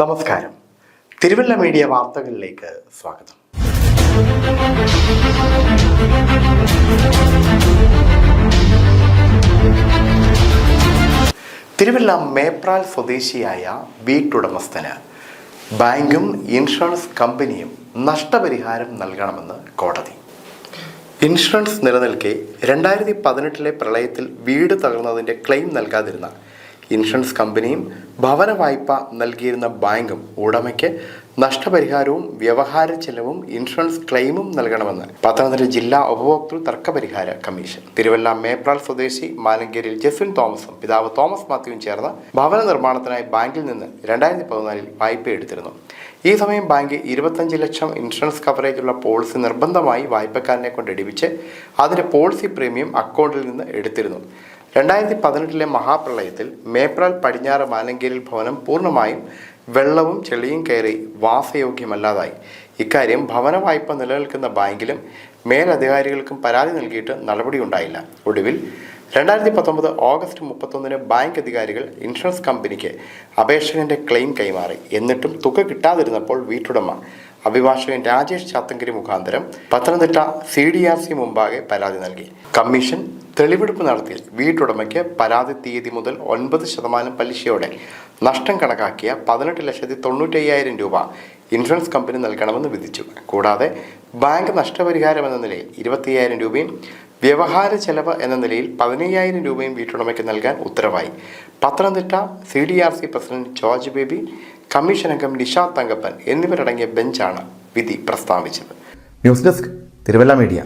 നമസ്കാരം. തിരുവല്ല മീഡിയ വാർത്തകളിലേക്ക് സ്വാഗതം. തിരുവല്ല മേപ്രാൽ സ്വദേശിയായ വീട്ടുടമസ്ഥന് ബാങ്കും ഇൻഷുറൻസ് കമ്പനിയും നഷ്ടപരിഹാരം നൽകണമെന്ന് കോടതി. ഇൻഷുറൻസ് നിലനിൽക്കെ 2018 പ്രളയത്തിൽ വീട് തകർന്നതിൻ്റെ ക്ലെയിം നൽകാതിരുന്ന ഇൻഷുറൻസ് കമ്പനിയും ഭവന വായ്പ നൽകിയിരുന്ന ബാങ്കും ഉടമയ്ക്ക് നഷ്ടപരിഹാരവും വ്യവഹാര ചെലവും ഇൻഷുറൻസ് ക്ലെയിമും നൽകണമെന്ന് പത്തനംതിട്ട ജില്ലാ ഉപഭോക്തൃ തർക്കപരിഹാര കമ്മീഷൻ. തിരുവല്ല മേപ്രാൽ സ്വദേശി മാലങ്കേരിൽ ജെസ്വിൻ തോമസും പിതാവ് തോമസ് മാത്യുവും ചേർന്ന് ഭവന നിർമ്മാണത്തിനായി ബാങ്കിൽ നിന്ന് 2014 വായ്പ എടുത്തിരുന്നു. ഈ സമയം ബാങ്ക് 25 ലക്ഷം ഇൻഷുറൻസ് കവറേജുള്ള പോളിസി നിർബന്ധമായി വായ്പക്കാരനെ കൊണ്ട് എടുപ്പിച്ച് അതിൻ്റെ പോളിസി പ്രീമിയം അക്കൗണ്ടിൽ നിന്ന് എടുത്തിരുന്നു. 2018 മഹാപ്രളയത്തിൽ മേപ്രാൽ പടിഞ്ഞാറ് മാലങ്കേരിൽ ഭവനം പൂർണ്ണമായും വെള്ളവും ചെളിയും കയറി വാസയോഗ്യമല്ലാതായി. ഇക്കാര്യം ഭവന വായ്പ നിലനിൽക്കുന്ന ബാങ്കിലും മേലധികാരികൾക്കും പരാതി നൽകിയിട്ട് നടപടിയുണ്ടായില്ല. ഒടുവിൽ 2019 ഓഗസ്റ്റ് 31 ബാങ്ക് അധികാരികൾ ഇൻഷുറൻസ് കമ്പനിക്ക് അപേക്ഷകന്റെ ക്ലെയിം കൈമാറി. എന്നിട്ടും തുക കിട്ടാതിരുന്നപ്പോൾ വീട്ടുടമ അഭിഭാഷകൻ രാജേഷ് ചാത്തങ്കരി മുഖാന്തരം പത്തനംതിട്ട CDRC മുമ്പാകെ പരാതി നൽകി. കമ്മീഷൻ തെളിവെടുപ്പ് നടത്തി വീട്ടുടമയ്ക്ക് പരാതി തീയതി മുതൽ 9% പലിശയോടെ നഷ്ടം കണക്കാക്കിയ 18,95,000 രൂപ ഇൻഷുറൻസ് കമ്പനി നൽകണമെന്ന് വിധിച്ചു. കൂടാതെ ബാങ്ക് നഷ്ടപരിഹാരം എന്ന നിലയിൽ 25,000 രൂപയും വ്യവഹാര ചെലവ് എന്ന നിലയിൽ 15,000 രൂപയും വീട്ടുടമയ്ക്ക് നൽകാൻ ഉത്തരവായി. Pathanamthitta CDRC president George baby, commission അംഗം നിഷാദ് തങ്കപ്പൻ എന്നിവരടങ്ങിയ ബെഞ്ചാണ് വിധി പ്രസ്താവിച്ചത്. News desk Thiruvalla media.